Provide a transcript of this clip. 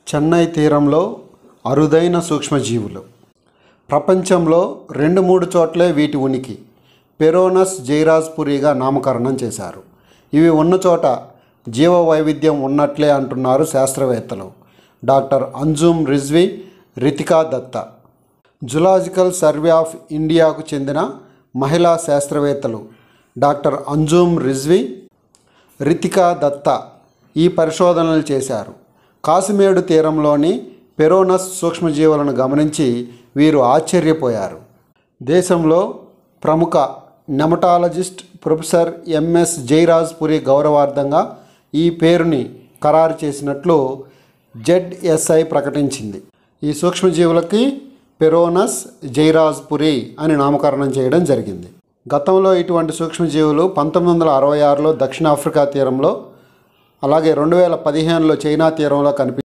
చెన్నై తీరంలో అరుదైన సూక్ష్మజీవులు. ప్రపంచంలో 2-3 చోట్లే వీటి ఉనికి. పెరోనస్ జైరాస్పురిగా నామకరణం చేశారు. ఇవి ఉన్న చోట జీవ వైవిధ్యం ఉన్నట్లే అంటున్నారు శాస్త్రవేత్తలు. Doctor Anjum Rizvi, Ritika Datta. Zoological survey of ఇండియాకు చెందిన మహిళా శాస్త్రవేత్తలు డాక్టర్ అంజుమ్ రిజ్వీ, రితికా దత్తా ఈ పరిశోధనలు చేశారు. కాసిమేడు తీరంలోని పెరోనస్ సూక్ష్మజీవులను గమనించి వీరు ఆశ్చర్యపోయారు. దేశంలో ప్రముఖ నెమటాలజిస్ట్ ప్రొఫెసర్ ఎంఎస్ జైరాజ్పురి గౌరవార్థంగా ఈ పేరుని ఖరారు చేసినట్లు జెడ్ఎస్ఐ ప్రకటించింది. ఈ సూక్ష్మజీవులకి పెరోనస్ జైరాజ్పురి అని నామకరణం చేయడం జరిగింది. గతంలో ఇటువంటి సూక్ష్మజీవులు 1966లో దక్షిణాఫ్రికా తీరంలో, అలాగే 2015లో చైనా తీరంలో కనిపించాయి.